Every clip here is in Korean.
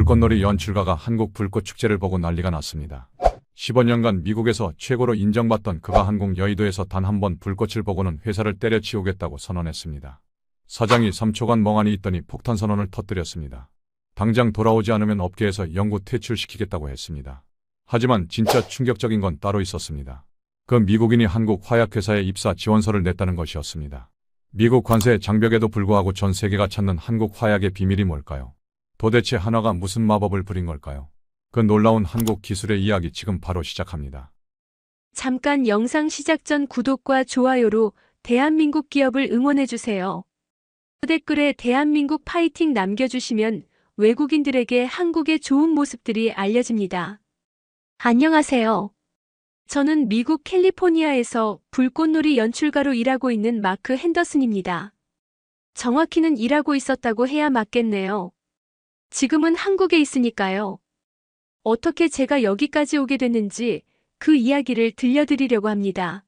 불꽃놀이 연출가가 한국 불꽃축제를 보고 난리가 났습니다. 15년간 미국에서 최고로 인정받던 그가 한국 여의도에서 단 한 번 불꽃을 보고는 회사를 때려치우겠다고 선언했습니다. 사장이 3초간 멍하니 있더니 폭탄 선언을 터뜨렸습니다. 당장 돌아오지 않으면 업계에서 영구 퇴출시키겠다고 했습니다. 하지만 진짜 충격적인 건 따로 있었습니다. 그 미국인이 한국 화약회사에 입사 지원서를 냈다는 것이었습니다. 미국 관세 장벽에도 불구하고 전 세계가 찾는 한국 화약의 비밀이 뭘까요? 도대체 한화가 무슨 마법을 부린 걸까요? 그 놀라운 한국 기술의 이야기 지금 바로 시작합니다. 잠깐 영상 시작 전 구독과 좋아요로 대한민국 기업을 응원해주세요. 댓글에 대한민국 파이팅 남겨주시면 외국인들에게 한국의 좋은 모습들이 알려집니다. 안녕하세요. 저는 미국 캘리포니아에서 불꽃놀이 연출가로 일하고 있는 마크 핸더슨입니다. 정확히는 일하고 있었다고 해야 맞겠네요. 지금은 한국에 있으니까요. 어떻게 제가 여기까지 오게 됐는지 그 이야기를 들려드리려고 합니다.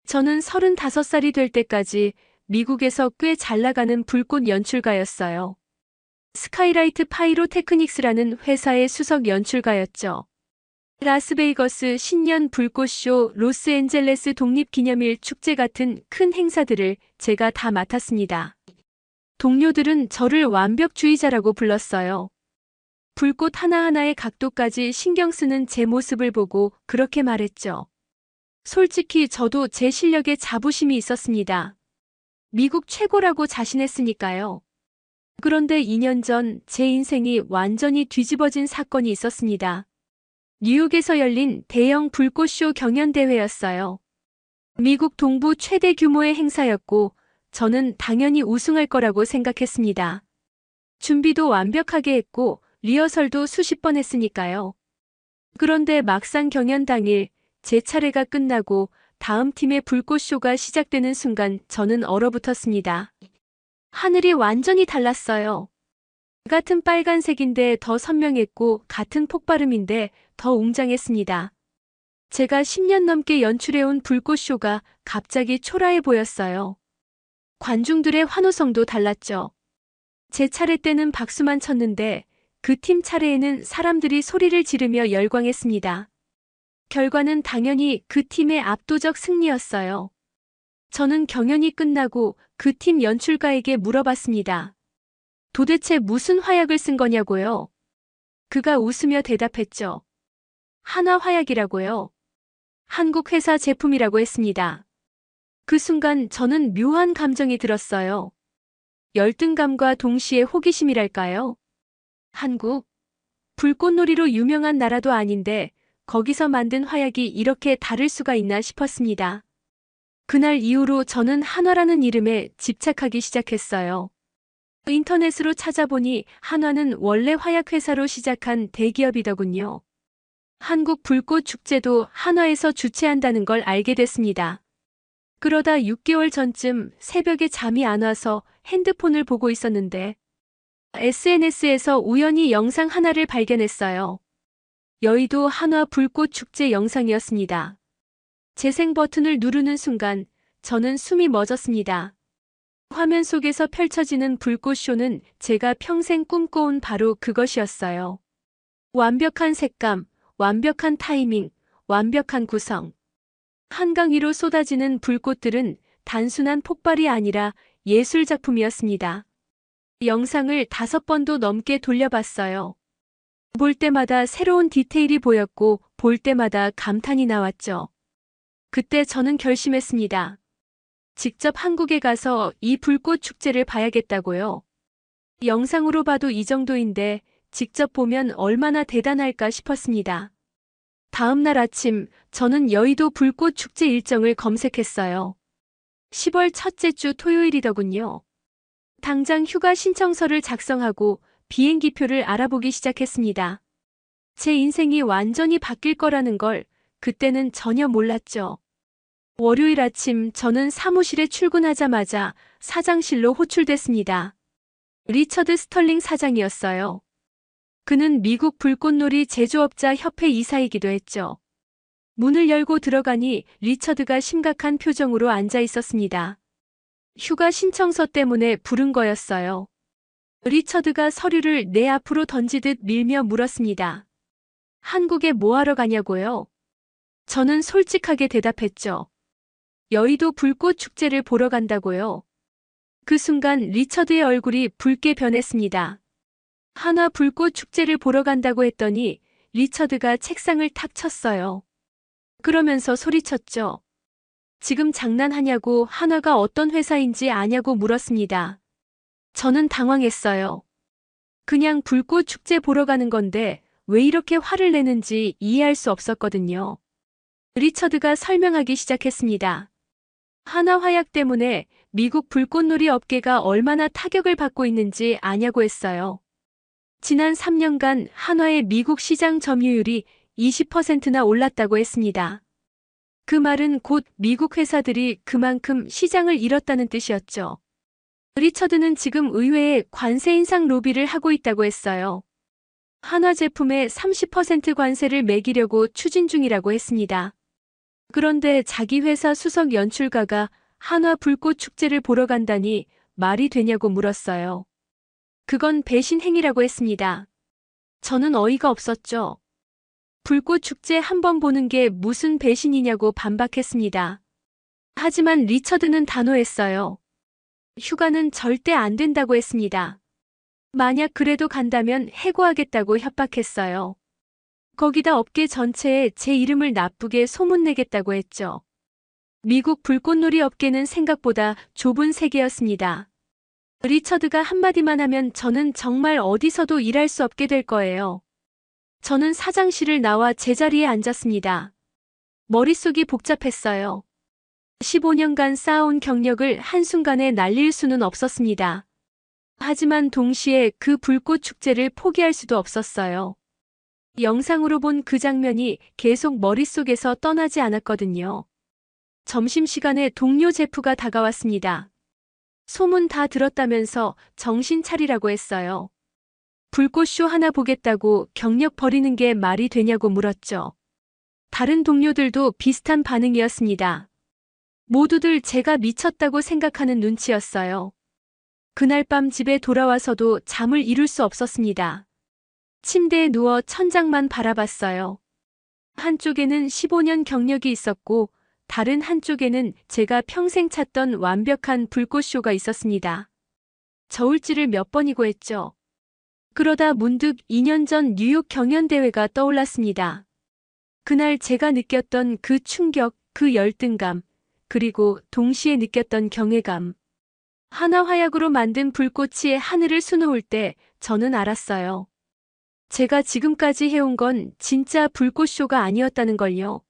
저는 35살이 될 때까지 미국에서 꽤 잘나가는 불꽃 연출가였어요. 스카이라이트 파이로테크닉스라는 회사의 수석 연출가였죠. 라스베이거스 신년 불꽃쇼, 로스앤젤레스 독립기념일 축제 같은 큰 행사들을 제가 다 맡았습니다. 동료들은 저를 완벽주의자라고 불렀어요. 불꽃 하나하나의 각도까지 신경 쓰는 제 모습을 보고 그렇게 말했죠. 솔직히 저도 제 실력에 자부심이 있었습니다. 미국 최고라고 자신했으니까요. 그런데 2년 전 제 인생이 완전히 뒤집어진 사건이 있었습니다. 뉴욕에서 열린 대형 불꽃쇼 경연대회였어요. 미국 동부 최대 규모의 행사였고 저는 당연히 우승할 거라고 생각했습니다. 준비도 완벽하게 했고 리허설도 수십 번 했으니까요. 그런데 막상 경연 당일 제 차례가 끝나고 다음 팀의 불꽃쇼가 시작되는 순간 저는 얼어붙었습니다. 하늘이 완전히 달랐어요. 같은 빨간색인데 더 선명했고 같은 폭발음인데 더 웅장했습니다. 제가 10년 넘게 연출해온 불꽃쇼가 갑자기 초라해 보였어요. 관중들의 환호성도 달랐죠. 제 차례 때는 박수만 쳤는데 그 팀 차례에는 사람들이 소리를 지르며 열광했습니다. 결과는 당연히 그 팀의 압도적 승리였어요. 저는 경연이 끝나고 그 팀 연출가에게 물어봤습니다. 도대체 무슨 화약을 쓴 거냐고요? 그가 웃으며 대답했죠. 한화 화약이라고요. 한국 회사 제품이라고 했습니다. 그 순간 저는 묘한 감정이 들었어요. 열등감과 동시에 호기심이랄까요? 한국? 불꽃놀이로 유명한 나라도 아닌데 거기서 만든 화약이 이렇게 다를 수가 있나 싶었습니다. 그날 이후로 저는 한화라는 이름에 집착하기 시작했어요. 인터넷으로 찾아보니 한화는 원래 화약회사로 시작한 대기업이더군요. 한국 불꽃 축제도 한화에서 주최한다는 걸 알게 됐습니다. 그러다 6개월 전쯤 새벽에 잠이 안 와서 핸드폰을 보고 있었는데 SNS에서 우연히 영상 하나를 발견했어요. 여의도 한화 불꽃 축제 영상이었습니다. 재생 버튼을 누르는 순간 저는 숨이 멎었습니다. 화면 속에서 펼쳐지는 불꽃쇼는 제가 평생 꿈꿔온 바로 그것이었어요. 완벽한 색감, 완벽한 타이밍, 완벽한 구성. 한강 위로 쏟아지는 불꽃들은 단순한 폭발이 아니라 예술 작품이었습니다. 영상을 5번도 넘게 돌려봤어요. 볼 때마다 새로운 디테일이 보였고 볼 때마다 감탄이 나왔죠. 그때 저는 결심했습니다. 직접 한국에 가서 이 불꽃 축제를 봐야겠다고요. 영상으로 봐도 이 정도인데 직접 보면 얼마나 대단할까 싶었습니다. 다음 날 아침 저는 여의도 불꽃 축제 일정을 검색했어요. 10월 첫째 주 토요일이더군요. 당장 휴가 신청서를 작성하고 비행기표를 알아보기 시작했습니다. 제 인생이 완전히 바뀔 거라는 걸 그때는 전혀 몰랐죠. 월요일 아침 저는 사무실에 출근하자마자 사장실로 호출됐습니다. 리처드 스털링 사장이었어요. 그는 미국 불꽃놀이 제조업자 협회 이사이기도 했죠. 문을 열고 들어가니 리처드가 심각한 표정으로 앉아 있었습니다. 휴가 신청서 때문에 부른 거였어요. 리처드가 서류를 내 앞으로 던지듯 밀며 물었습니다. 한국에 뭐하러 가냐고요? 저는 솔직하게 대답했죠. 여의도 불꽃 축제를 보러 간다고요. 그 순간 리처드의 얼굴이 붉게 변했습니다. 한화 불꽃 축제를 보러 간다고 했더니 리처드가 책상을 탁 쳤어요. 그러면서 소리쳤죠. 지금 장난하냐고, 한화가 어떤 회사인지 아냐고 물었습니다. 저는 당황했어요. 그냥 불꽃 축제 보러 가는 건데 왜 이렇게 화를 내는지 이해할 수 없었거든요. 리처드가 설명하기 시작했습니다. 한화 화약 때문에 미국 불꽃놀이 업계가 얼마나 타격을 받고 있는지 아냐고 했어요. 지난 3년간 한화의 미국 시장 점유율이 20%나 올랐다고 했습니다. 그 말은 곧 미국 회사들이 그만큼 시장을 잃었다는 뜻이었죠. 리처드는 지금 의회에 관세 인상 로비를 하고 있다고 했어요. 한화 제품에 30% 관세를 매기려고 추진 중이라고 했습니다. 그런데 자기 회사 수석 연출가가 한화 불꽃 축제를 보러 간다니 말이 되냐고 물었어요. 그건 배신 행위라고 했습니다. 저는 어이가 없었죠. 불꽃 축제 한번 보는 게 무슨 배신이냐고 반박했습니다. 하지만 리처드는 단호했어요. 휴가는 절대 안 된다고 했습니다. 만약 그래도 간다면 해고하겠다고 협박했어요. 거기다 업계 전체에 제 이름을 나쁘게 소문내겠다고 했죠. 미국 불꽃놀이 업계는 생각보다 좁은 세계였습니다. 리처드가 한마디만 하면 저는 정말 어디서도 일할 수 없게 될 거예요. 저는 사장실을 나와 제자리에 앉았습니다. 머릿속이 복잡했어요. 15년간 쌓아온 경력을 한순간에 날릴 수는 없었습니다. 하지만 동시에 그 불꽃 축제를 포기할 수도 없었어요. 영상으로 본 그 장면이 계속 머릿속에서 떠나지 않았거든요. 점심시간에 동료 제프가 다가왔습니다. 소문 다 들었다면서 정신 차리라고 했어요. 불꽃쇼 하나 보겠다고 경력 버리는 게 말이 되냐고 물었죠. 다른 동료들도 비슷한 반응이었습니다. 모두들 제가 미쳤다고 생각하는 눈치였어요. 그날 밤 집에 돌아와서도 잠을 이룰 수 없었습니다. 침대에 누워 천장만 바라봤어요. 한쪽에는 15년 경력이 있었고 다른 한쪽에는 제가 평생 찾던 완벽한 불꽃쇼가 있었습니다. 저울질을 몇 번이고 했죠. 그러다 문득 2년 전 뉴욕 경연대회가 떠올랐습니다. 그날 제가 느꼈던 그 충격, 그 열등감, 그리고 동시에 느꼈던 경외감. 한화 화약으로 만든 불꽃이 하늘을 수놓을 때 저는 알았어요. 제가 지금까지 해온 건 진짜 불꽃쇼가 아니었다는 걸요.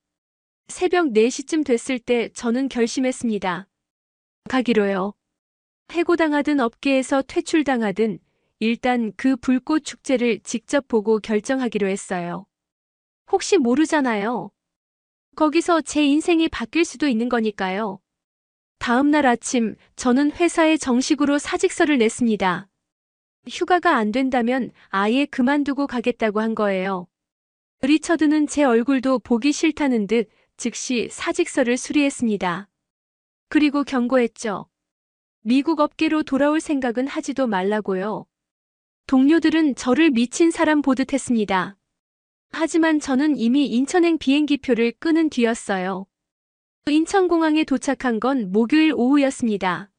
새벽 4시쯤 됐을 때 저는 결심했습니다. 가기로요. 해고당하든 업계에서 퇴출당하든 일단 그 불꽃 축제를 직접 보고 결정하기로 했어요. 혹시 모르잖아요. 거기서 제 인생이 바뀔 수도 있는 거니까요. 다음 날 아침 저는 회사에 정식으로 사직서를 냈습니다. 휴가가 안 된다면 아예 그만두고 가겠다고 한 거예요. 리처드는 제 얼굴도 보기 싫다는 듯 즉시 사직서를 수리했습니다. 그리고 경고했죠. 미국 업계로 돌아올 생각은 하지도 말라고요. 동료들은 저를 미친 사람 보듯 했습니다. 하지만 저는 이미 인천행 비행기표를 끊은 뒤였어요. 인천공항에 도착한 건 목요일 오후였습니다.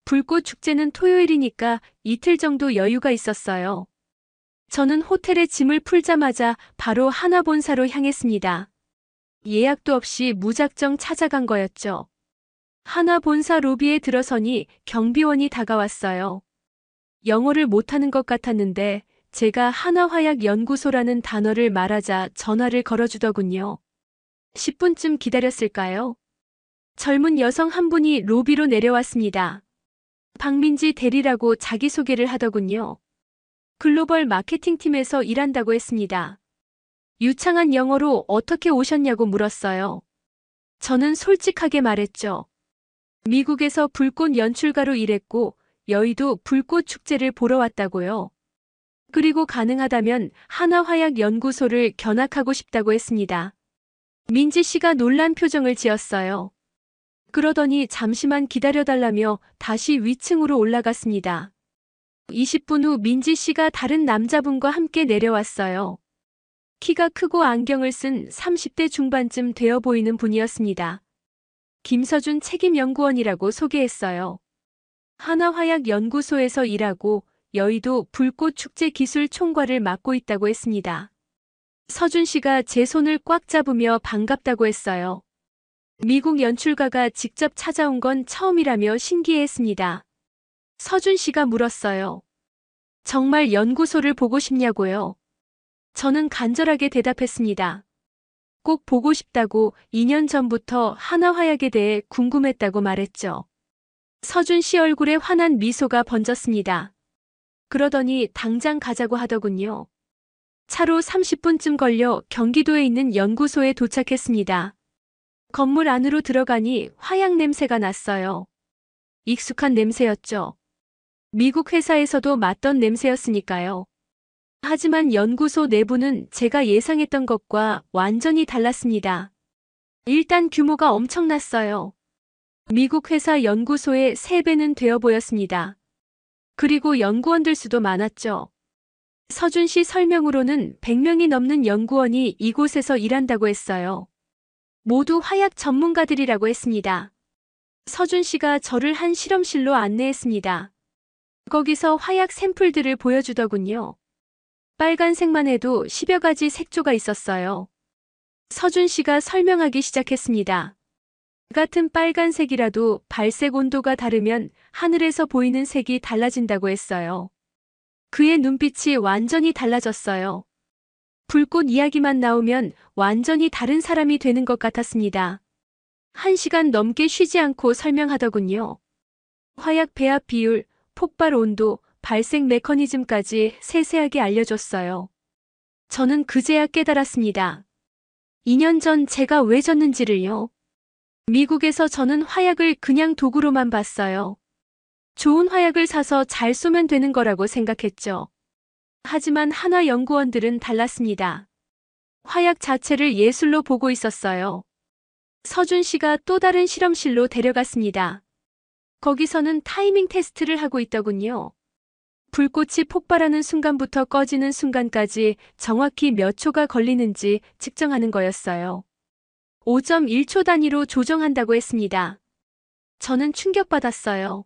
불꽃 축제는 토요일이니까 이틀 정도 여유가 있었어요. 저는 호텔에 짐을 풀자마자 바로 한화 본사로 향했습니다. 예약도 없이 무작정 찾아간 거였죠. 한화 본사 로비에 들어서니 경비원이 다가왔어요. 영어를 못하는 것 같았는데 제가 한화화약 연구소라는 단어를 말하자 전화를 걸어주더군요. 10분쯤 기다렸을까요? 젊은 여성 한 분이 로비로 내려왔습니다. 박민지 대리라고 자기소개를 하더군요. 글로벌 마케팅팀에서 일한다고 했습니다. 유창한 영어로 어떻게 오셨냐고 물었어요. 저는 솔직하게 말했죠. 미국에서 불꽃 연출가로 일했고 여의도 불꽃 축제를 보러 왔다고요. 그리고 가능하다면 한화화약연구소를 견학하고 싶다고 했습니다. 민지 씨가 놀란 표정을 지었어요. 그러더니 잠시만 기다려달라며 다시 위층으로 올라갔습니다. 20분 후 민지 씨가 다른 남자분과 함께 내려왔어요. 키가 크고 안경을 쓴 30대 중반쯤 되어 보이는 분이었습니다. 김서준 책임연구원이라고 소개했어요. 하나화약연구소에서 일하고 여의도 불꽃축제 기술 총괄을 맡고 있다고 했습니다. 서준 씨가 제 손을 꽉 잡으며 반갑다고 했어요. 미국 연출가가 직접 찾아온 건 처음이라며 신기해했습니다. 서준 씨가 물었어요. 정말 연구소를 보고 싶냐고요? 저는 간절하게 대답했습니다. 꼭 보고 싶다고 2년 전부터 하나화약에 대해 궁금했다고 말했죠. 서준 씨 얼굴에 환한 미소가 번졌습니다. 그러더니 당장 가자고 하더군요. 차로 30분쯤 걸려 경기도에 있는 연구소에 도착했습니다. 건물 안으로 들어가니 화약 냄새가 났어요. 익숙한 냄새였죠. 미국 회사에서도 맡던 냄새였으니까요. 하지만 연구소 내부는 제가 예상했던 것과 완전히 달랐습니다. 일단 규모가 엄청났어요. 미국 회사 연구소의 3배는 되어 보였습니다. 그리고 연구원들 수도 많았죠. 서준 씨 설명으로는 100명이 넘는 연구원이 이곳에서 일한다고 했어요. 모두 화약 전문가들이라고 했습니다. 서준 씨가 저를 한 실험실로 안내했습니다. 거기서 화약 샘플들을 보여주더군요. 빨간색만 해도 10여 가지 색조가 있었어요. 서준 씨가 설명하기 시작했습니다. 같은 빨간색이라도 발색 온도가 다르면 하늘에서 보이는 색이 달라진다고 했어요. 그의 눈빛이 완전히 달라졌어요. 불꽃 이야기만 나오면 완전히 다른 사람이 되는 것 같았습니다. 1시간 넘게 쉬지 않고 설명하더군요. 화약 배합 비율, 폭발 온도, 발색 메커니즘까지 세세하게 알려줬어요. 저는 그제야 깨달았습니다. 2년 전 제가 왜 졌는지를요. 미국에서 저는 화약을 그냥 도구로만 봤어요. 좋은 화약을 사서 잘 쏘면 되는 거라고 생각했죠. 하지만 하나 연구원들은 달랐습니다. 화약 자체를 예술로 보고 있었어요. 서준 씨가 또 다른 실험실로 데려갔습니다. 거기서는 타이밍 테스트를 하고 있더군요. 불꽃이 폭발하는 순간부터 꺼지는 순간까지 정확히 몇 초가 걸리는지 측정하는 거였어요. 5.1초 단위로 조정한다고 했습니다. 저는 충격받았어요.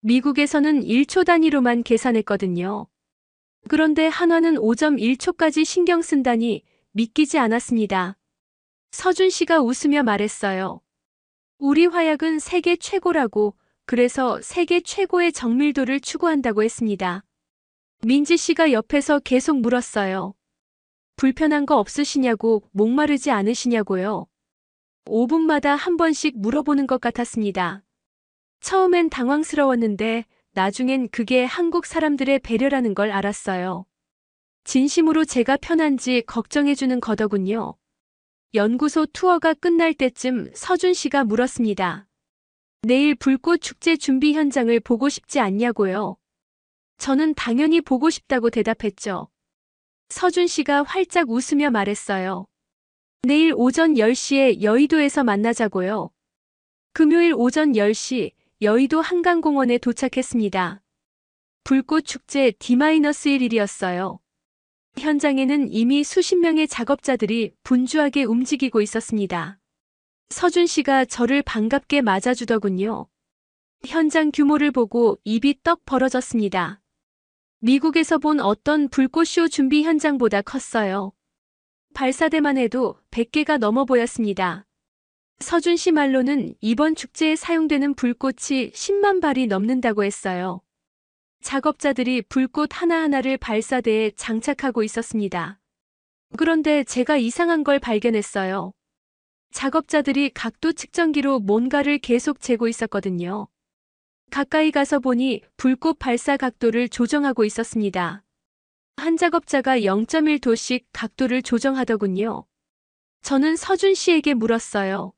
미국에서는 1초 단위로만 계산했거든요. 그런데 한화는 5.1초까지 신경 쓴다니 믿기지 않았습니다. 서준 씨가 웃으며 말했어요. 우리 화약은 세계 최고라고, 그래서 세계 최고의 정밀도를 추구한다고 했습니다. 민지 씨가 옆에서 계속 물었어요. 불편한 거 없으시냐고, 목마르지 않으시냐고요. 5분마다 한 번씩 물어보는 것 같았습니다. 처음엔 당황스러웠는데 나중엔 그게 한국 사람들의 배려라는 걸 알았어요. 진심으로 제가 편한지 걱정해주는 거더군요. 연구소 투어가 끝날 때쯤 서준 씨가 물었습니다. 내일 불꽃 축제 준비 현장을 보고 싶지 않냐고요. 저는 당연히 보고 싶다고 대답했죠. 서준 씨가 활짝 웃으며 말했어요. 내일 오전 10시에 여의도에서 만나자고요. 금요일 오전 10시 여의도 한강공원에 도착했습니다. 불꽃 축제 D-1일이었어요. 현장에는 이미 수십 명의 작업자들이 분주하게 움직이고 있었습니다. 서준 씨가 저를 반갑게 맞아주더군요. 현장 규모를 보고 입이 떡 벌어졌습니다. 미국에서 본 어떤 불꽃쇼 준비 현장보다 컸어요. 발사대만 해도 100개가 넘어 보였습니다. 서준 씨 말로는 이번 축제에 사용되는 불꽃이 10만 발이 넘는다고 했어요. 작업자들이 불꽃 하나하나를 발사대에 장착하고 있었습니다. 그런데 제가 이상한 걸 발견했어요. 작업자들이 각도 측정기로 뭔가를 계속 재고 있었거든요. 가까이 가서 보니 불꽃 발사 각도를 조정하고 있었습니다. 한 작업자가 0.1도씩 각도를 조정하더군요. 저는 서준 씨에게 물었어요.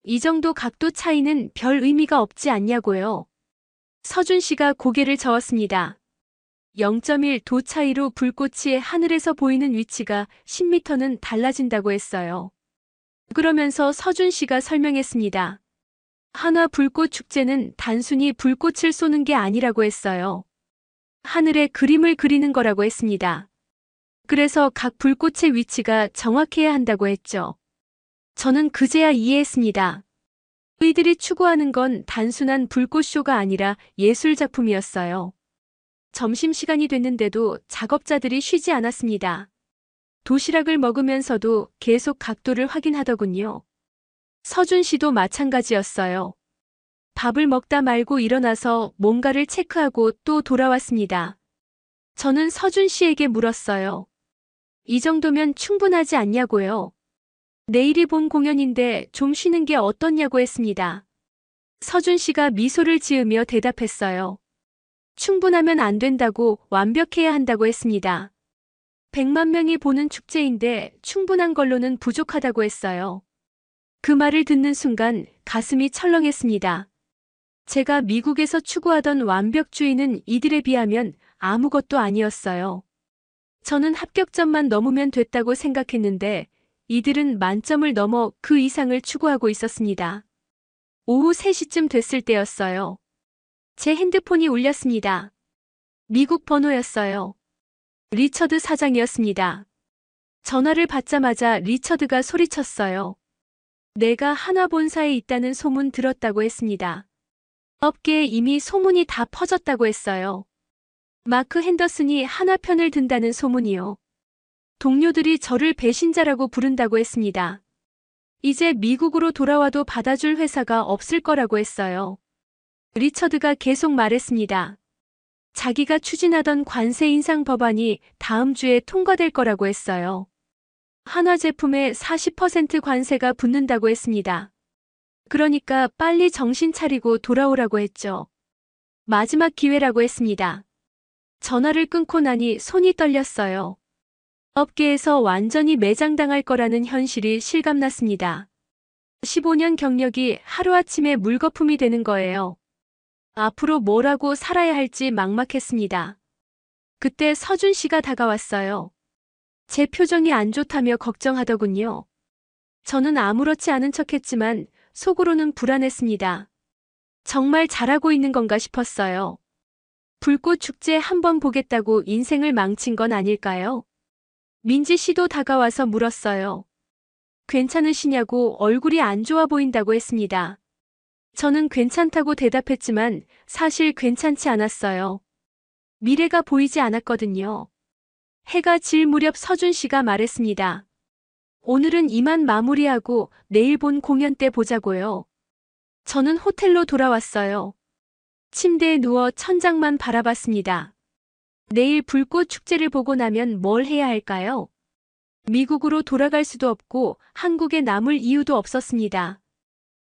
이 정도 각도 차이는 별 의미가 없지 않냐고요. 서준 씨가 고개를 저었습니다. 0.1도 차이로 불꽃이 하늘에서 보이는 위치가 10m는 달라진다고 했어요. 그러면서 서준 씨가 설명했습니다. 한화 불꽃 축제는 단순히 불꽃을 쏘는 게 아니라고 했어요. 하늘에 그림을 그리는 거라고 했습니다. 그래서 각 불꽃의 위치가 정확해야 한다고 했죠. 저는 그제야 이해했습니다. 이들이 추구하는 건 단순한 불꽃쇼가 아니라 예술 작품이었어요. 점심시간이 됐는데도 작업자들이 쉬지 않았습니다. 도시락을 먹으면서도 계속 각도를 확인하더군요. 서준 씨도 마찬가지였어요. 밥을 먹다 말고 일어나서 뭔가를 체크하고 또 돌아왔습니다. 저는 서준 씨에게 물었어요. 이 정도면 충분하지 않냐고요. 내일이 본 공연인데 좀 쉬는 게 어떻냐고 했습니다. 서준 씨가 미소를 지으며 대답했어요. 충분하면 안 된다고 완벽해야 한다고 했습니다. 100만 명이 보는 축제인데 충분한 걸로는 부족하다고 했어요. 그 말을 듣는 순간 가슴이 철렁했습니다. 제가 미국에서 추구하던 완벽주의는 이들에 비하면 아무것도 아니었어요. 저는 합격점만 넘으면 됐다고 생각했는데 이들은 만점을 넘어 그 이상을 추구하고 있었습니다. 오후 3시쯤 됐을 때였어요. 제 핸드폰이 울렸습니다. 미국 번호였어요. 리처드 사장이었습니다. 전화를 받자마자 리처드가 소리쳤어요. 내가 한화 본사에 있다는 소문 들었다고 했습니다. 업계에 이미 소문이 다 퍼졌다고 했어요. 마크 핸더슨이 한화 편을 든다는 소문이요. 동료들이 저를 배신자라고 부른다고 했습니다. 이제 미국으로 돌아와도 받아줄 회사가 없을 거라고 했어요. 리처드가 계속 말했습니다. 자기가 추진하던 관세 인상 법안이 다음 주에 통과될 거라고 했어요. 한화 제품에 40% 관세가 붙는다고 했습니다. 그러니까 빨리 정신 차리고 돌아오라고 했죠. 마지막 기회라고 했습니다. 전화를 끊고 나니 손이 떨렸어요. 업계에서 완전히 매장당할 거라는 현실이 실감났습니다. 15년 경력이 하루아침에 물거품이 되는 거예요. 앞으로 뭘 하고 살아야 할지 막막했습니다. 그때 서준 씨가 다가왔어요. 제 표정이 안 좋다며 걱정하더군요. 저는 아무렇지 않은 척했지만 속으로는 불안했습니다. 정말 잘하고 있는 건가 싶었어요. 불꽃 축제 한번 보겠다고 인생을 망친 건 아닐까요? 민지 씨도 다가와서 물었어요. 괜찮으시냐고 얼굴이 안 좋아 보인다고 했습니다. 저는 괜찮다고 대답했지만 사실 괜찮지 않았어요. 미래가 보이지 않았거든요. 해가 질 무렵 서준 씨가 말했습니다. 오늘은 이만 마무리하고 내일 본 공연 때 보자고요. 저는 호텔로 돌아왔어요. 침대에 누워 천장만 바라봤습니다. 내일 불꽃 축제를 보고 나면 뭘 해야 할까요? 미국으로 돌아갈 수도 없고 한국에 남을 이유도 없었습니다.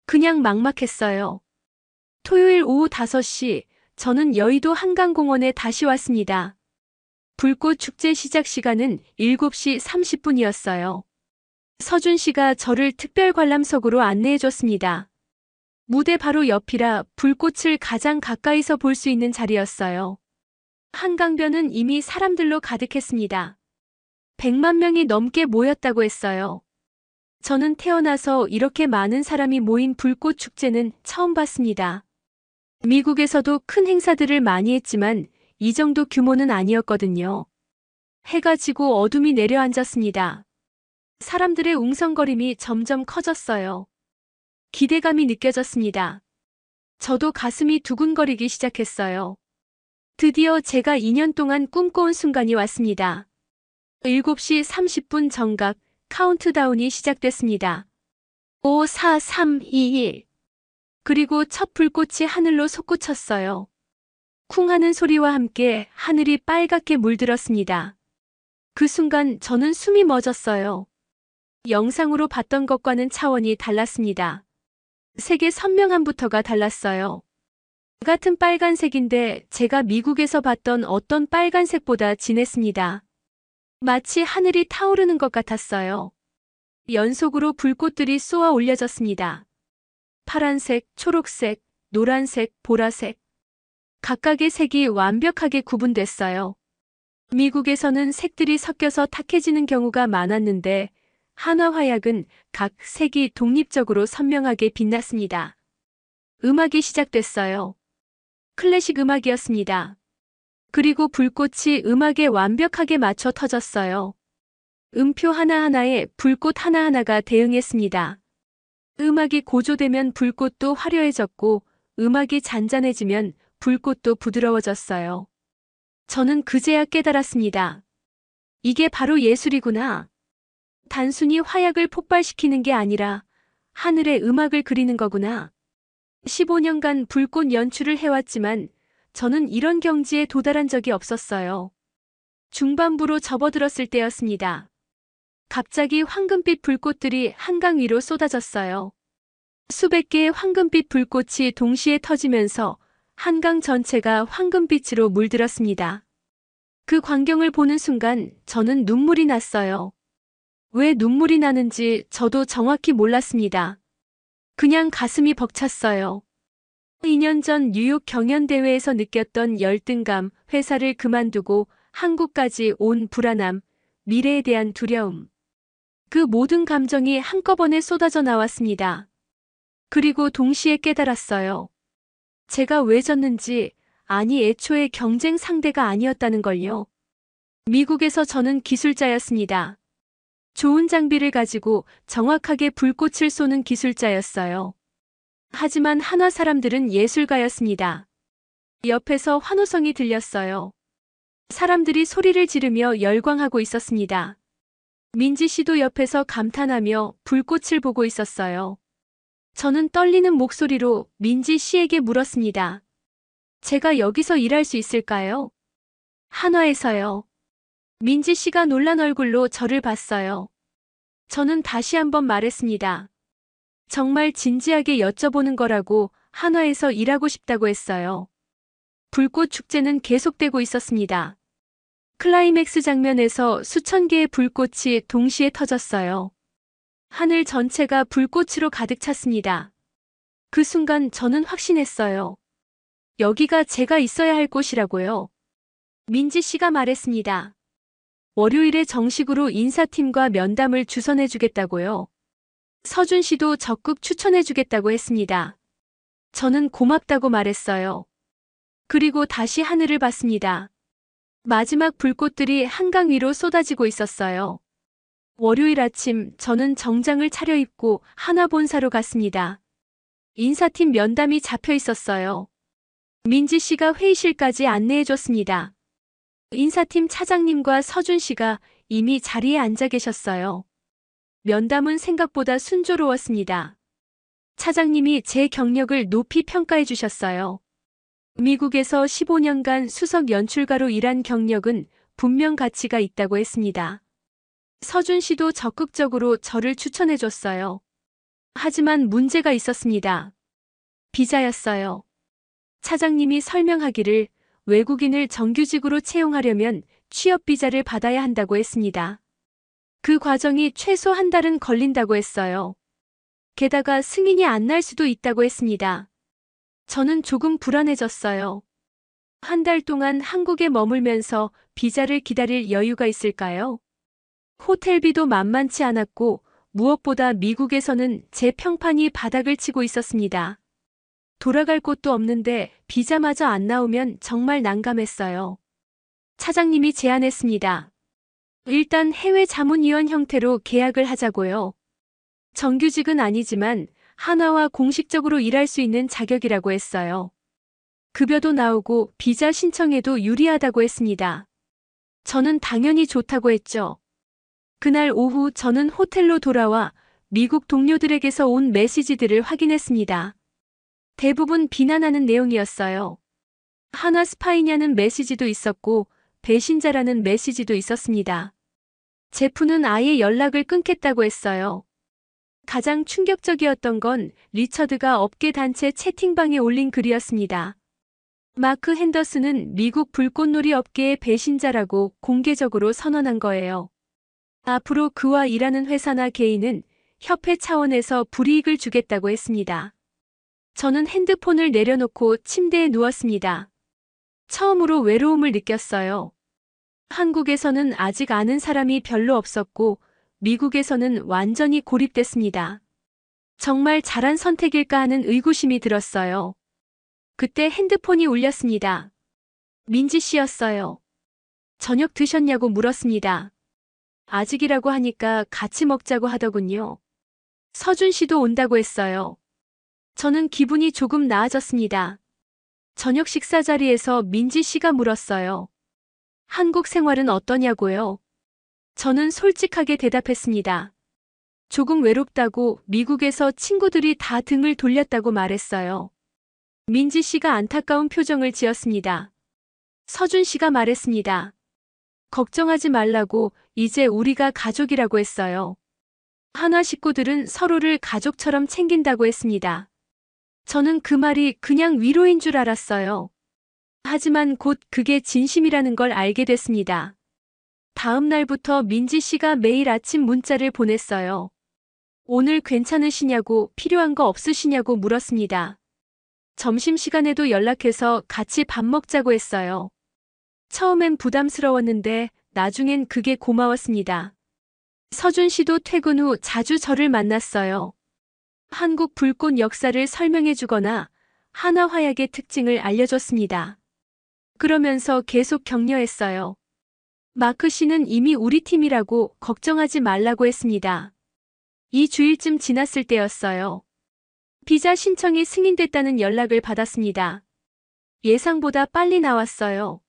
그냥 막막했어요. 토요일 오후 5시, 저는 여의도 한강공원에 다시 왔습니다. 불꽃 축제 시작 시간은 7시 30분이었어요. 서준 씨가 저를 특별 관람석으로 안내해줬습니다. 무대 바로 옆이라 불꽃을 가장 가까이서 볼 수 있는 자리였어요. 한강변은 이미 사람들로 가득했습니다. 100만 명이 넘게 모였다고 했어요. 저는 태어나서 이렇게 많은 사람이 모인 불꽃 축제는 처음 봤습니다. 미국에서도 큰 행사들을 많이 했지만 이 정도 규모는 아니었거든요. 해가 지고 어둠이 내려앉았습니다. 사람들의 웅성거림이 점점 커졌어요. 기대감이 느껴졌습니다. 저도 가슴이 두근거리기 시작했어요. 드디어 제가 2년 동안 꿈꿔온 순간이 왔습니다. 7시 30분 정각 카운트다운이 시작됐습니다. 5, 4, 3, 2, 1. 그리고 첫 불꽃이 하늘로 솟구쳤어요. 쿵 하는 소리와 함께 하늘이 빨갛게 물들었습니다. 그 순간 저는 숨이 멎었어요. 영상으로 봤던 것과는 차원이 달랐습니다. 색의 선명함부터가 달랐어요. 같은 빨간색인데 제가 미국에서 봤던 어떤 빨간색보다 진했습니다. 마치 하늘이 타오르는 것 같았어요. 연속으로 불꽃들이 쏘아 올려졌습니다. 파란색, 초록색, 노란색, 보라색. 각각의 색이 완벽하게 구분됐어요. 미국에서는 색들이 섞여서 탁해지는 경우가 많았는데 한화화약은 각 색이 독립적으로 선명하게 빛났습니다. 음악이 시작됐어요. 클래식 음악이었습니다. 그리고 불꽃이 음악에 완벽하게 맞춰 터졌어요. 음표 하나하나에 불꽃 하나하나가 대응했습니다. 음악이 고조되면 불꽃도 화려해졌고, 음악이 잔잔해지면 불꽃도 부드러워졌어요. 저는 그제야 깨달았습니다. 이게 바로 예술이구나. 단순히 화약을 폭발시키는 게 아니라 하늘에 음악을 그리는 거구나. 15년간 불꽃 연출을 해왔지만 저는 이런 경지에 도달한 적이 없었어요. 중반부로 접어들었을 때였습니다. 갑자기 황금빛 불꽃들이 한강 위로 쏟아졌어요. 수백 개의 황금빛 불꽃이 동시에 터지면서 한강 전체가 황금빛으로 물들었습니다. 그 광경을 보는 순간 저는 눈물이 났어요. 왜 눈물이 나는지 저도 정확히 몰랐습니다. 그냥 가슴이 벅찼어요. 2년 전 뉴욕 경연대회에서 느꼈던 열등감, 회사를 그만두고 한국까지 온 불안함, 미래에 대한 두려움. 그 모든 감정이 한꺼번에 쏟아져 나왔습니다. 그리고 동시에 깨달았어요. 제가 왜 졌는지, 아니 애초에 경쟁 상대가 아니었다는 걸요. 미국에서 저는 기술자였습니다. 좋은 장비를 가지고 정확하게 불꽃을 쏘는 기술자였어요. 하지만 한화 사람들은 예술가였습니다. 옆에서 환호성이 들렸어요. 사람들이 소리를 지르며 열광하고 있었습니다. 민지 씨도 옆에서 감탄하며 불꽃을 보고 있었어요. 저는 떨리는 목소리로 민지 씨에게 물었습니다. 제가 여기서 일할 수 있을까요? 한화에서요. 민지 씨가 놀란 얼굴로 저를 봤어요. 저는 다시 한번 말했습니다. 정말 진지하게 여쭤보는 거라고 한화에서 일하고 싶다고 했어요. 불꽃 축제는 계속되고 있었습니다. 클라이맥스 장면에서 수천 개의 불꽃이 동시에 터졌어요. 하늘 전체가 불꽃으로 가득 찼습니다. 그 순간 저는 확신했어요. 여기가 제가 있어야 할 곳이라고요. 민지 씨가 말했습니다. 월요일에 정식으로 인사팀과 면담을 주선해주겠다고요. 서준 씨도 적극 추천해주겠다고 했습니다. 저는 고맙다고 말했어요. 그리고 다시 하늘을 봤습니다. 마지막 불꽃들이 한강 위로 쏟아지고 있었어요. 월요일 아침 저는 정장을 차려입고 한화 본사로 갔습니다. 인사팀 면담이 잡혀 있었어요. 민지 씨가 회의실까지 안내해줬습니다. 인사팀 차장님과 서준 씨가 이미 자리에 앉아 계셨어요. 면담은 생각보다 순조로웠습니다. 차장님이 제 경력을 높이 평가해 주셨어요. 미국에서 15년간 수석 연출가로 일한 경력은 분명 가치가 있다고 했습니다. 서준 씨도 적극적으로 저를 추천해 줬어요. 하지만 문제가 있었습니다. 비자였어요. 차장님이 설명하기를 외국인을 정규직으로 채용하려면 취업 비자를 받아야 한다고 했습니다. 그 과정이 최소 한 달은 걸린다고 했어요. 게다가 승인이 안 날 수도 있다고 했습니다. 저는 조금 불안해졌어요. 한 달 동안 한국에 머물면서 비자를 기다릴 여유가 있을까요? 호텔비도 만만치 않았고 무엇보다 미국에서는 제 평판이 바닥을 치고 있었습니다. 돌아갈 곳도 없는데 비자마저 안 나오면 정말 난감했어요. 차장님이 제안했습니다. 일단 해외 자문위원 형태로 계약을 하자고요. 정규직은 아니지만 한화와 공식적으로 일할 수 있는 자격이라고 했어요. 급여도 나오고 비자 신청에도 유리하다고 했습니다. 저는 당연히 좋다고 했죠. 그날 오후 저는 호텔로 돌아와 미국 동료들에게서 온 메시지들을 확인했습니다. 대부분 비난하는 내용이었어요. 한화 스파이냐는 메시지도 있었고 배신자라는 메시지도 있었습니다. 제프는 아예 연락을 끊겠다고 했어요. 가장 충격적이었던 건 리처드가 업계 단체 채팅방에 올린 글이었습니다. 마크 핸더슨은 미국 불꽃놀이 업계의 배신자라고 공개적으로 선언한 거예요. 앞으로 그와 일하는 회사나 개인은 협회 차원에서 불이익을 주겠다고 했습니다. 저는 핸드폰을 내려놓고 침대에 누웠습니다. 처음으로 외로움을 느꼈어요. 한국에서는 아직 아는 사람이 별로 없었고 미국에서는 완전히 고립됐습니다. 정말 잘한 선택일까 하는 의구심이 들었어요. 그때 핸드폰이 울렸습니다. 민지 씨였어요. 저녁 드셨냐고 물었습니다. 아직이라고 하니까 같이 먹자고 하더군요. 서준 씨도 온다고 했어요. 저는 기분이 조금 나아졌습니다. 저녁 식사 자리에서 민지 씨가 물었어요. 한국 생활은 어떠냐고요? 저는 솔직하게 대답했습니다. 조금 외롭다고 미국에서 친구들이 다 등을 돌렸다고 말했어요. 민지 씨가 안타까운 표정을 지었습니다. 서준 씨가 말했습니다. 걱정하지 말라고 이제 우리가 가족이라고 했어요. 한화 식구들은 서로를 가족처럼 챙긴다고 했습니다. 저는 그 말이 그냥 위로인 줄 알았어요. 하지만 곧 그게 진심이라는 걸 알게 됐습니다. 다음 날부터 민지 씨가 매일 아침 문자를 보냈어요. 오늘 괜찮으시냐고 필요한 거 없으시냐고 물었습니다. 점심시간에도 연락해서 같이 밥 먹자고 했어요. 처음엔 부담스러웠는데 나중엔 그게 고마웠습니다. 서준 씨도 퇴근 후 자주 저를 만났어요. 한국 불꽃 역사를 설명해 주거나 한화 화약의 특징을 알려줬습니다. 그러면서 계속 격려했어요. 마크 씨는 이미 우리 팀이라고 걱정하지 말라고 했습니다. 2주일쯤 지났을 때였어요. 비자 신청이 승인됐다는 연락을 받았습니다. 예상보다 빨리 나왔어요.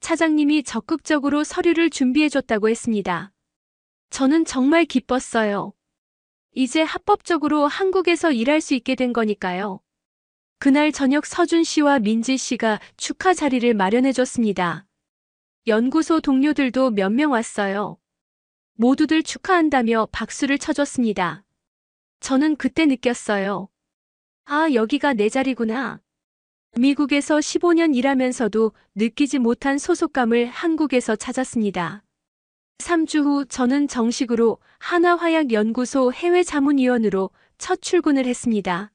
차장님이 적극적으로 서류를 준비해줬다고 했습니다. 저는 정말 기뻤어요. 이제 합법적으로 한국에서 일할 수 있게 된 거니까요. 그날 저녁 서준 씨와 민지 씨가 축하 자리를 마련해줬습니다. 연구소 동료들도 몇 명 왔어요. 모두들 축하한다며 박수를 쳐줬습니다. 저는 그때 느꼈어요. 아, 여기가 내 자리구나. 미국에서 15년 일하면서도 느끼지 못한 소속감을 한국에서 찾았습니다. 3주 후 저는 정식으로 한화화약연구소 해외자문위원으로 첫 출근을 했습니다.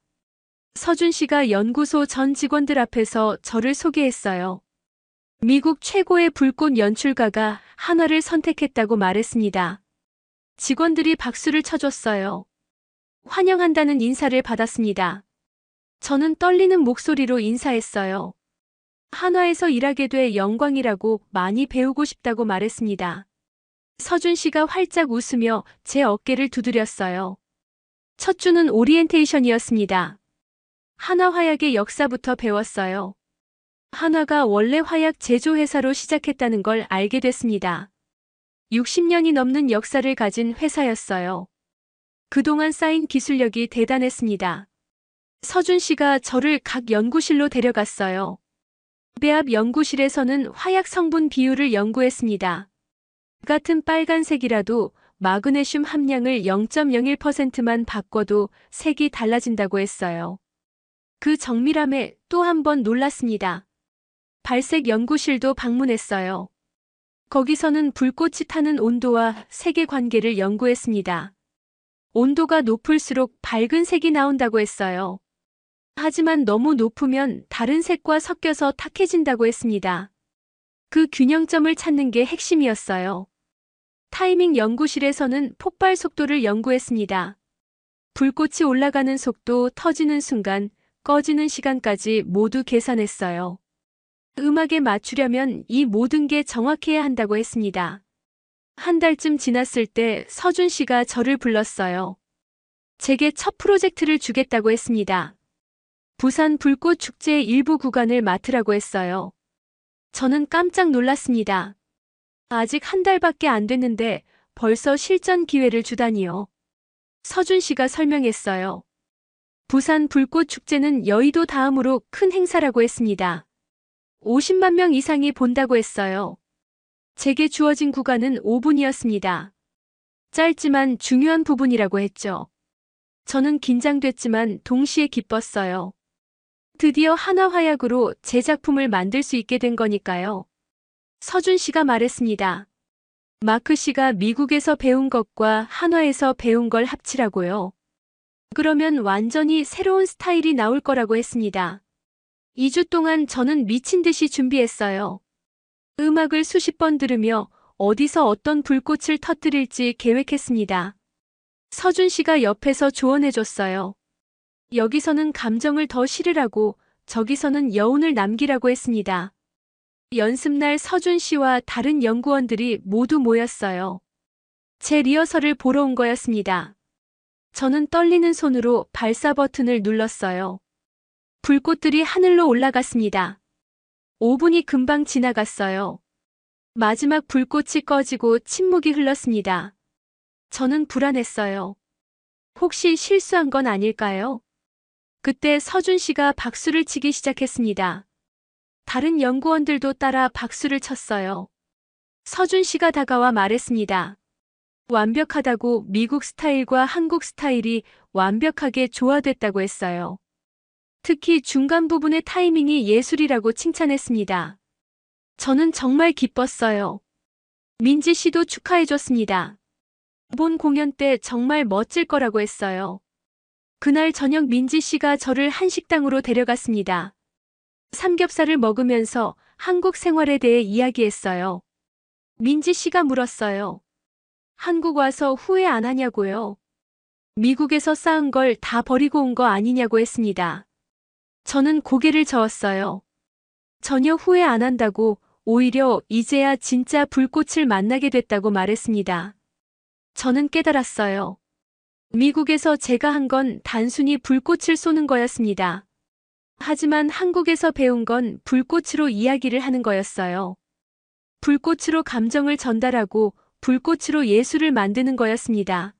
서준 씨가 연구소 전 직원들 앞에서 저를 소개했어요. 미국 최고의 불꽃 연출가가 한화를 선택했다고 말했습니다. 직원들이 박수를 쳐줬어요. 환영한다는 인사를 받았습니다. 저는 떨리는 목소리로 인사했어요. 한화에서 일하게 돼 영광이라고 많이 배우고 싶다고 말했습니다. 서준 씨가 활짝 웃으며 제 어깨를 두드렸어요. 첫 주는 오리엔테이션이었습니다. 한화 화약의 역사부터 배웠어요. 한화가 원래 화약 제조회사로 시작했다는 걸 알게 됐습니다. 60년이 넘는 역사를 가진 회사였어요. 그동안 쌓인 기술력이 대단했습니다. 서준 씨가 저를 각 연구실로 데려갔어요. 배합 연구실에서는 화약 성분 비율을 연구했습니다. 같은 빨간색이라도 마그네슘 함량을 0.01%만 바꿔도 색이 달라진다고 했어요. 그 정밀함에 또 한 번 놀랐습니다. 발색 연구실도 방문했어요. 거기서는 불꽃이 타는 온도와 색의 관계를 연구했습니다. 온도가 높을수록 밝은 색이 나온다고 했어요. 하지만 너무 높으면 다른 색과 섞여서 탁해진다고 했습니다. 그 균형점을 찾는 게 핵심이었어요. 타이밍 연구실에서는 폭발 속도를 연구했습니다. 불꽃이 올라가는 속도, 터지는 순간, 꺼지는 시간까지 모두 계산했어요. 음악에 맞추려면 이 모든 게 정확해야 한다고 했습니다. 한 달쯤 지났을 때 서준 씨가 저를 불렀어요. 제게 첫 프로젝트를 주겠다고 했습니다. 부산 불꽃 축제의 일부 구간을 맡으라고 했어요. 저는 깜짝 놀랐습니다. 아직 한 달밖에 안 됐는데 벌써 실전 기회를 주다니요. 서준 씨가 설명했어요. 부산 불꽃 축제는 여의도 다음으로 큰 행사라고 했습니다. 50만 명 이상이 본다고 했어요. 제게 주어진 구간은 5분이었습니다. 짧지만 중요한 부분이라고 했죠. 저는 긴장됐지만 동시에 기뻤어요. 드디어 한화화약으로 제 작품을 만들 수 있게 된 거니까요. 서준 씨가 말했습니다. 마크 씨가 미국에서 배운 것과 한화에서 배운 걸 합치라고요. 그러면 완전히 새로운 스타일이 나올 거라고 했습니다. 2주 동안 저는 미친 듯이 준비했어요. 음악을 수십 번 들으며 어디서 어떤 불꽃을 터뜨릴지 계획했습니다. 서준 씨가 옆에서 조언해줬어요. 여기서는 감정을 더 실으라고, 저기서는 여운을 남기라고 했습니다. 연습날 서준 씨와 다른 연구원들이 모두 모였어요. 제 리허설을 보러 온 거였습니다. 저는 떨리는 손으로 발사 버튼을 눌렀어요. 불꽃들이 하늘로 올라갔습니다. 5분이 금방 지나갔어요. 마지막 불꽃이 꺼지고 침묵이 흘렀습니다. 저는 불안했어요. 혹시 실수한 건 아닐까요? 그때 서준 씨가 박수를 치기 시작했습니다. 다른 연구원들도 따라 박수를 쳤어요. 서준 씨가 다가와 말했습니다. 완벽하다고 미국 스타일과 한국 스타일이 완벽하게 조화됐다고 했어요. 특히 중간 부분의 타이밍이 예술이라고 칭찬했습니다. 저는 정말 기뻤어요. 민지 씨도 축하해줬습니다. 본 공연 때 정말 멋질 거라고 했어요. 그날 저녁 민지 씨가 저를 한식당으로 데려갔습니다. 삼겹살을 먹으면서 한국 생활에 대해 이야기했어요. 민지 씨가 물었어요. 한국 와서 후회 안 하냐고요? 미국에서 쌓은 걸 다 버리고 온 거 아니냐고 했습니다. 저는 고개를 저었어요. 전혀 후회 안 한다고, 오히려 이제야 진짜 불꽃을 만나게 됐다고 말했습니다. 저는 깨달았어요. 미국에서 제가 한 건 단순히 불꽃을 쏘는 거였습니다. 하지만 한국에서 배운 건 불꽃으로 이야기를 하는 거였어요. 불꽃으로 감정을 전달하고 불꽃으로 예술을 만드는 거였습니다.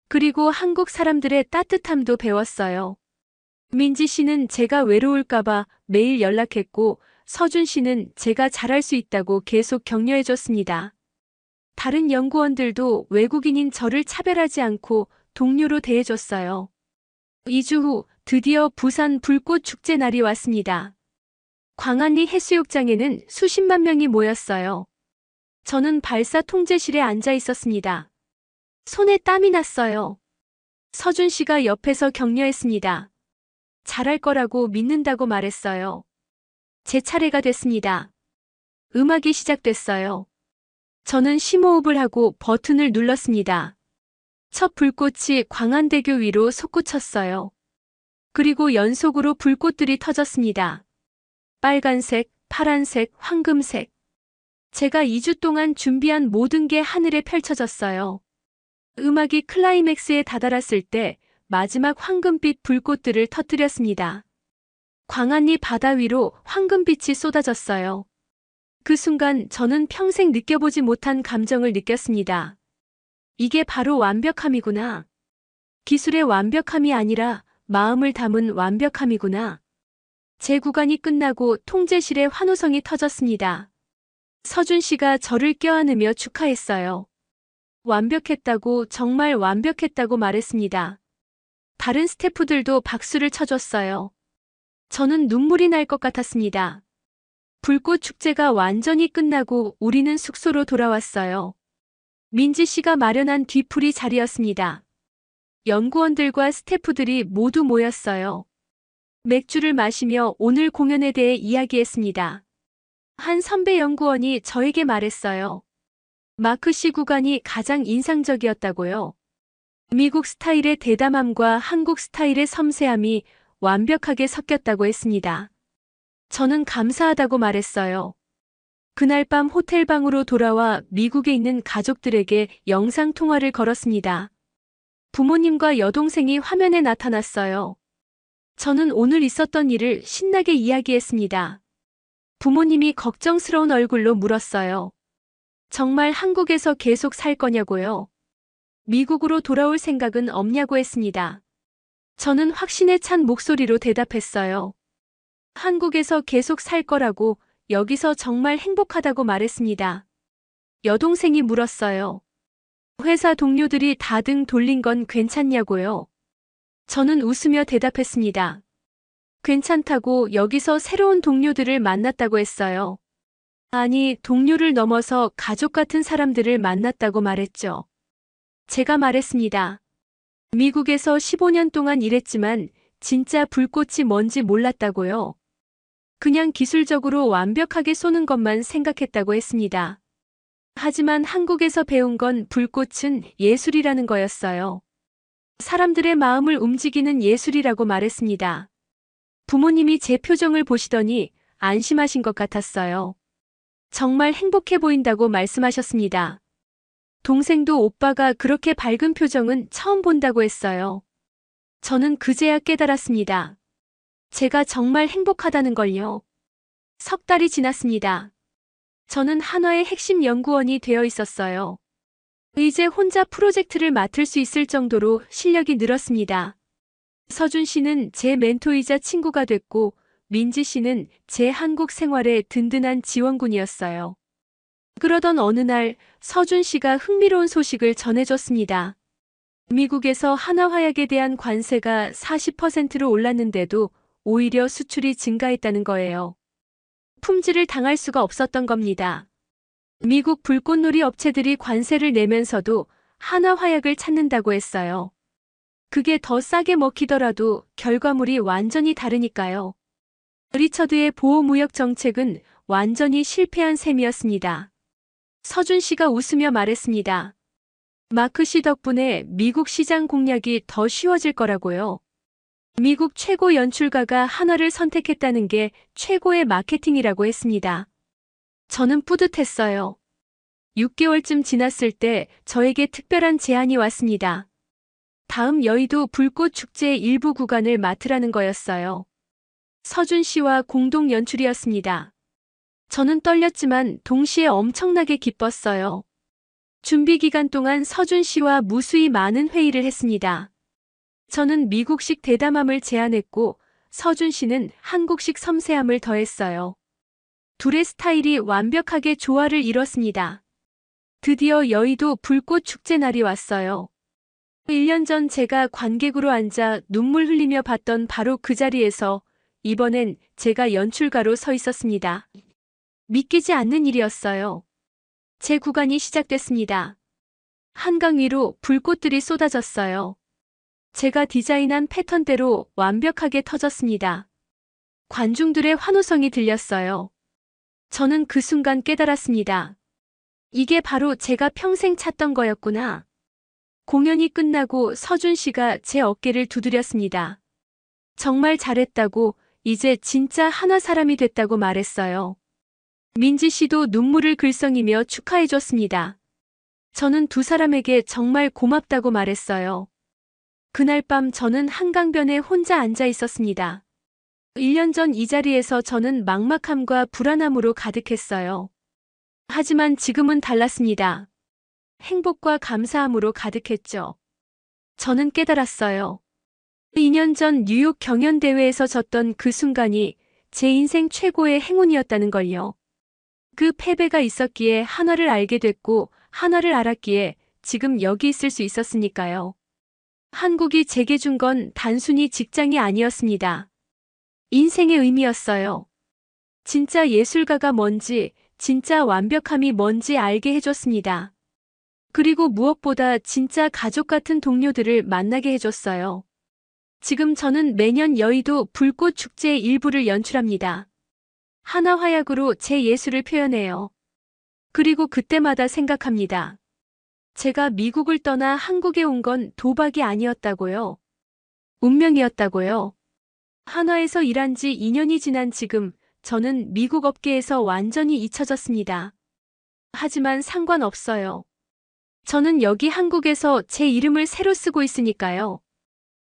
그리고 한국 사람들의 따뜻함도 배웠어요. 민지 씨는 제가 외로울까봐 매일 연락했고, 서준 씨는 제가 잘할 수 있다고 계속 격려해줬습니다. 다른 연구원들도 외국인인 저를 차별하지 않고 동료로 대해줬어요. 2주 후 드디어 부산 불꽃 축제 날이 왔습니다. 광안리 해수욕장에는 수십만 명이 모였어요. 저는 발사 통제실에 앉아 있었습니다. 손에 땀이 났어요. 서준 씨가 옆에서 격려했습니다. 잘할 거라고 믿는다고 말했어요. 제 차례가 됐습니다. 음악이 시작됐어요. 저는 심호흡을 하고 버튼을 눌렀습니다. 첫 불꽃이 광안대교 위로 솟구쳤어요. 그리고 연속으로 불꽃들이 터졌습니다. 빨간색, 파란색, 황금색. 제가 2주 동안 준비한 모든 게 하늘에 펼쳐졌어요. 음악이 클라이맥스에 다다랐을 때 마지막 황금빛 불꽃들을 터뜨렸습니다. 광안리 바다 위로 황금빛이 쏟아졌어요. 그 순간 저는 평생 느껴보지 못한 감정을 느꼈습니다. 이게 바로 완벽함이구나. 기술의 완벽함이 아니라 마음을 담은 완벽함이구나. 제 구간이 끝나고 통제실에 환호성이 터졌습니다. 서준 씨가 저를 껴안으며 축하했어요. 완벽했다고, 정말 완벽했다고 말했습니다. 다른 스태프들도 박수를 쳐줬어요. 저는 눈물이 날 것 같았습니다. 불꽃 축제가 완전히 끝나고 우리는 숙소로 돌아왔어요. 민지 씨가 마련한 뒤풀이 자리였습니다. 연구원들과 스태프들이 모두 모였어요. 맥주를 마시며 오늘 공연에 대해 이야기했습니다. 한 선배 연구원이 저에게 말했어요. 마크 씨 구간이 가장 인상적이었다고요. 미국 스타일의 대담함과 한국 스타일의 섬세함이 완벽하게 섞였다고 했습니다. 저는 감사하다고 말했어요. 그날 밤 호텔방으로 돌아와 미국에 있는 가족들에게 영상통화를 걸었습니다. 부모님과 여동생이 화면에 나타났어요. 저는 오늘 있었던 일을 신나게 이야기했습니다. 부모님이 걱정스러운 얼굴로 물었어요. 정말 한국에서 계속 살 거냐고요? 미국으로 돌아올 생각은 없냐고 했습니다. 저는 확신에 찬 목소리로 대답했어요. 한국에서 계속 살 거라고, 여기서 정말 행복하다고 말했습니다. 여동생이 물었어요. 회사 동료들이 다 등 돌린 건 괜찮냐고요? 저는 웃으며 대답했습니다. 괜찮다고, 여기서 새로운 동료들을 만났다고 했어요. 아니, 동료를 넘어서 가족 같은 사람들을 만났다고 말했죠. 제가 말했습니다. 미국에서 15년 동안 일했지만 진짜 불꽃이 뭔지 몰랐다고요. 그냥 기술적으로 완벽하게 쏘는 것만 생각했다고 했습니다. 하지만 한국에서 배운 건 불꽃은 예술이라는 거였어요. 사람들의 마음을 움직이는 예술이라고 말했습니다. 부모님이 제 표정을 보시더니 안심하신 것 같았어요. 정말 행복해 보인다고 말씀하셨습니다. 동생도 오빠가 그렇게 밝은 표정은 처음 본다고 했어요. 저는 그제야 깨달았습니다. 제가 정말 행복하다는 걸요. 석 달이 지났습니다. 저는 한화의 핵심 연구원이 되어 있었어요. 이제 혼자 프로젝트를 맡을 수 있을 정도로 실력이 늘었습니다. 서준 씨는 제 멘토이자 친구가 됐고, 민지 씨는 제 한국 생활의 든든한 지원군이었어요. 그러던 어느 날 서준 씨가 흥미로운 소식을 전해줬습니다. 미국에서 한화화약에 대한 관세가 40%로 올랐는데도 오히려 수출이 증가했다는 거예요. 품질을 당할 수가 없었던 겁니다. 미국 불꽃놀이 업체들이 관세를 내면서도 한화화약을 찾는다고 했어요. 그게 더 싸게 먹히더라도 결과물이 완전히 다르니까요. 리처드의 보호무역 정책은 완전히 실패한 셈이었습니다. 서준 씨가 웃으며 말했습니다. 마크 씨 덕분에 미국 시장 공략이 더 쉬워질 거라고요. 미국 최고 연출가가 한화를 선택했다는 게 최고의 마케팅이라고 했습니다. 저는 뿌듯했어요. 6개월쯤 지났을 때 저에게 특별한 제안이 왔습니다. 다음 여의도 불꽃 축제의 일부 구간을 맡으라는 거였어요. 서준 씨와 공동 연출이었습니다. 저는 떨렸지만 동시에 엄청나게 기뻤어요. 준비 기간 동안 서준 씨와 무수히 많은 회의를 했습니다. 저는 미국식 대담함을 제안했고 서준 씨는 한국식 섬세함을 더했어요. 둘의 스타일이 완벽하게 조화를 이뤘습니다. 드디어 여의도 불꽃 축제 날이 왔어요. 1년 전 제가 관객으로 앉아 눈물 흘리며 봤던 바로 그 자리에서 이번엔 제가 연출가로 서 있었습니다. 믿기지 않는 일이었어요. 제 구간이 시작됐습니다. 한강 위로 불꽃들이 쏟아졌어요. 제가 디자인한 패턴대로 완벽하게 터졌습니다. 관중들의 환호성이 들렸어요. 저는 그 순간 깨달았습니다. 이게 바로 제가 평생 찾던 거였구나. 공연이 끝나고 서준 씨가 제 어깨를 두드렸습니다. 정말 잘했다고, 이제 진짜 한화 사람이 됐다고 말했어요. 민지 씨도 눈물을 글썽이며 축하해줬습니다. 저는 두 사람에게 정말 고맙다고 말했어요. 그날 밤 저는 한강변에 혼자 앉아 있었습니다. 1년 전 이 자리에서 저는 막막함과 불안함으로 가득했어요. 하지만 지금은 달랐습니다. 행복과 감사함으로 가득했죠. 저는 깨달았어요. 2년 전 뉴욕 경연대회에서 졌던 그 순간이 제 인생 최고의 행운이었다는 걸요. 그 패배가 있었기에 한화를 알게 됐고 한화를 알았기에 지금 여기 있을 수 있었으니까요. 한국이 제게 준 건 단순히 직장이 아니었습니다. 인생의 의미였어요. 진짜 예술가가 뭔지, 진짜 완벽함이 뭔지 알게 해줬습니다. 그리고 무엇보다 진짜 가족 같은 동료들을 만나게 해줬어요. 지금 저는 매년 여의도 불꽃 축제의 일부를 연출합니다. 한화화약으로 제 예술을 표현해요. 그리고 그때마다 생각합니다. 제가 미국을 떠나 한국에 온 건 도박이 아니었다고요. 운명이었다고요. 한화에서 일한 지 2년이 지난 지금 저는 미국 업계에서 완전히 잊혀졌습니다. 하지만 상관없어요. 저는 여기 한국에서 제 이름을 새로 쓰고 있으니까요.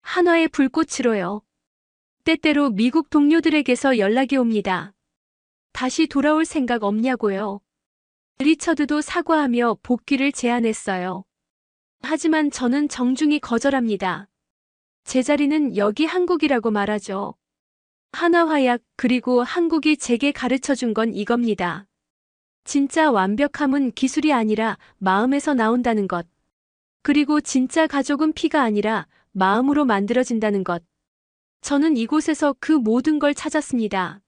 한화의 불꽃으로요. 때때로 미국 동료들에게서 연락이 옵니다. 다시 돌아올 생각 없냐고요. 리처드도 사과하며 복귀를 제안했어요. 하지만 저는 정중히 거절합니다. 제 자리는 여기 한국이라고 말하죠. 한화화약 그리고 한국이 제게 가르쳐준 건 이겁니다. 진짜 완벽함은 기술이 아니라 마음에서 나온다는 것. 그리고 진짜 가족은 피가 아니라 마음으로 만들어진다는 것. 저는 이곳에서 그 모든 걸 찾았습니다.